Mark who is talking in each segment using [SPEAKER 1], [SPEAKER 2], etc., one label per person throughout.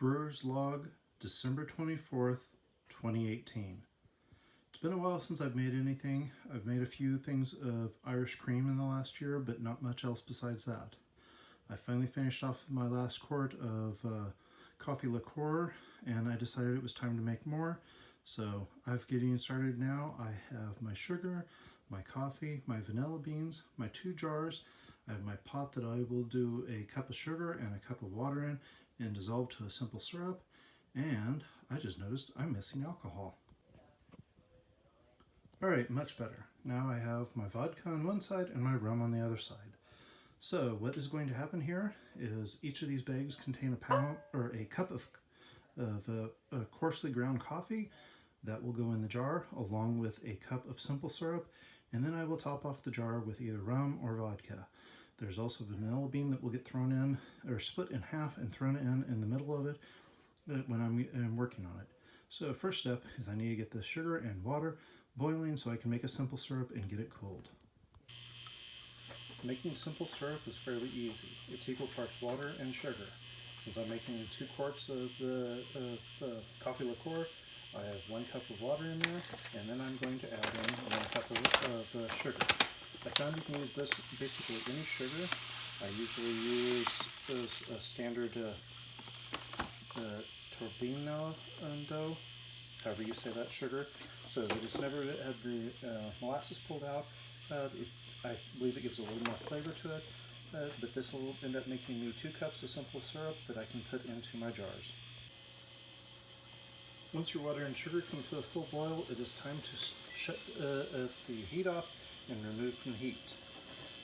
[SPEAKER 1] Brwers Log December 24th, 2018. It's been a while since I've made anything. I've made a few things of Irish cream in the last year, but not much else besides that. I finally finished off my last quart of coffee liqueur, and I decided it was time to make more. So I'm getting started now. I have my sugar, my coffee, my vanilla beans, my 2 jars. I have my pot that I will do a cup of sugar and a cup of water in and dissolve to a simple syrup. And I just noticed I'm missing alcohol. Alright, much better. Now I have my vodka on one side and my rum on the other side. So what is going to happen here is each of these bags contain a pound or a cup of coarsely ground coffee that will go in the jar along with a cup of simple syrup, and then I will top off the jar with either rum or vodka. There's also a vanilla bean that will get thrown in or split in half and thrown in the middle of it when I'm working on it. So first step is I need to get the sugar and water boiling so I can make a simple syrup and get it cooled. Making simple syrup is fairly easy. It's equal parts water and sugar. Since I'm making 2 quarts of the coffee liqueur, I have 1 cup of water in there, and then I'm going to add in 1 cup of sugar. I found you can use basically any sugar. I usually use a standard Turbinado, however you say that, sugar, so that it's never had the molasses pulled out. I believe it gives a little more flavor to it, but this will end up making me 2 cups of simple syrup that I can put into my jars. Once your water and sugar come to a full boil, it is time to shut the heat off and remove from the heat.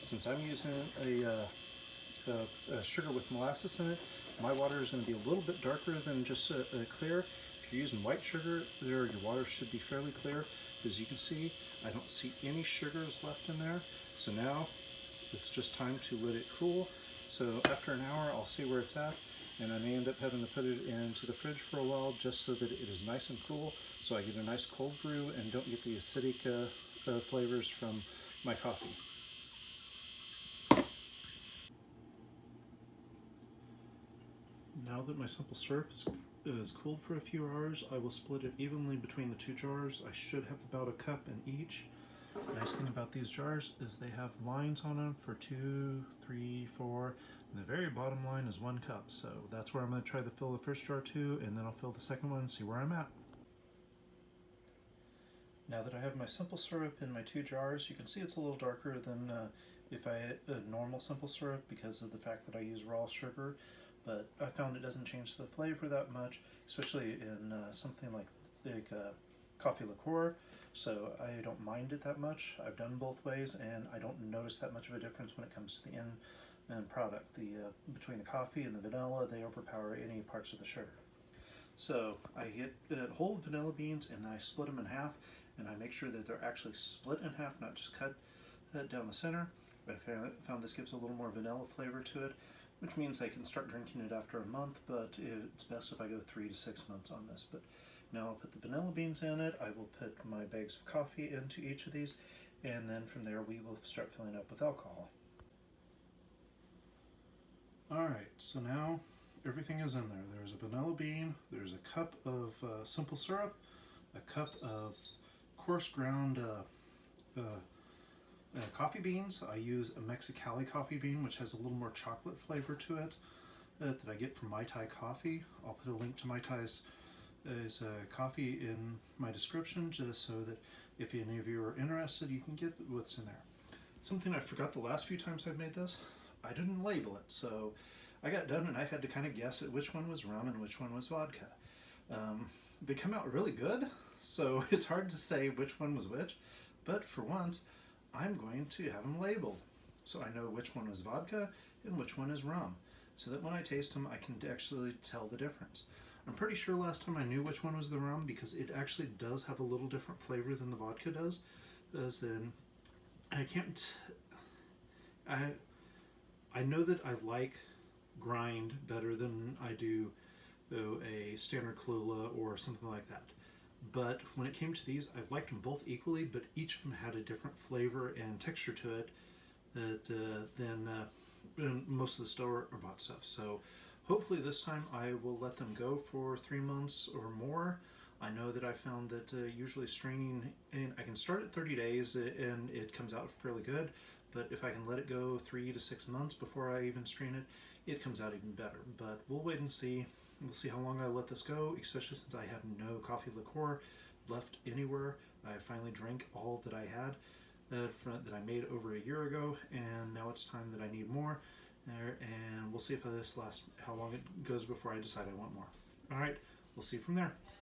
[SPEAKER 1] Since I'm using a sugar with molasses in it, my water is going to be a little bit darker than just clear. If you're using white sugar, your water should be fairly clear. As you can see, I don't see any sugars left in there. So now it's just time to let it cool. So after an hour, I'll see where it's at, and I may end up having to put it into the fridge for a while just so that it is nice and cool, so I get a nice cold brew and don't get the acidic flavors from my coffee. Now that my simple syrup is cooled for a few hours, I will split it evenly between the 2 jars. I should have about a cup in each. The nice thing about these jars is they have lines on them for 2, 3, 4, and the very bottom line is 1 cup. So that's where I'm going to try to fill the first jar to, and then I'll fill the second one and see where I'm at. Now that I have my simple syrup in my 2 jars, you can see it's a little darker than if I had a normal simple syrup because of the fact that I use raw sugar, but I found it doesn't change the flavor that much, especially in something like coffee liqueur, so I don't mind it that much. I've done both ways and I don't notice that much of a difference when it comes to the end product. Between the coffee and the vanilla, they overpower any parts of the sugar. So I get whole vanilla beans and then I split them in half, and I make sure that they're actually split in half, not just cut down the center. I found this gives a little more vanilla flavor to it, which means I can start drinking it after a month, but it's best if I go 3 to 6 months on this. But now I'll put the vanilla beans in it, I will put my bags of coffee into each of these, and then from there we will start filling up with alcohol. Alright, so now everything is in there. There's a vanilla bean, there's a cup of simple syrup, a cup of coarse ground coffee beans. I use a Mexicali coffee bean, which has a little more chocolate flavor to it that I get from Mai Tai Coffee. I'll put a link to Mai Tai's coffee in my description, just so that if any of you are interested, you can get what's in there. Something I forgot the last few times I've made this, I didn't label it, so I got done and I had to kind of guess at which one was rum and which one was vodka. They come out really good, so it's hard to say which one was which, but for once I'm going to have them labeled so I know which one was vodka and which one is rum, so that when I taste them I can actually tell the difference. I'm pretty sure last time I knew which one was the rum because it actually does have a little different flavor than the vodka does. As in, I know that I like grind better than I do a standard Kahlua or something like that. But when it came to these, I liked them both equally, but each of them had a different flavor and texture to it than most of the store-bought stuff. So hopefully this time I will let them go for 3 months or more. I know that I found that usually straining, and I can start at 30 days and it comes out fairly good, but if I can let it go 3 to 6 months before I even strain it, it comes out even better. But we'll wait and see. We'll see how long I let this go, especially since I have no coffee liqueur left anywhere. I finally drank all that I had that I made over a year ago, and now it's time that I need more. And we'll see if this lasts, how long it goes before I decide I want more. All right, we'll see from there.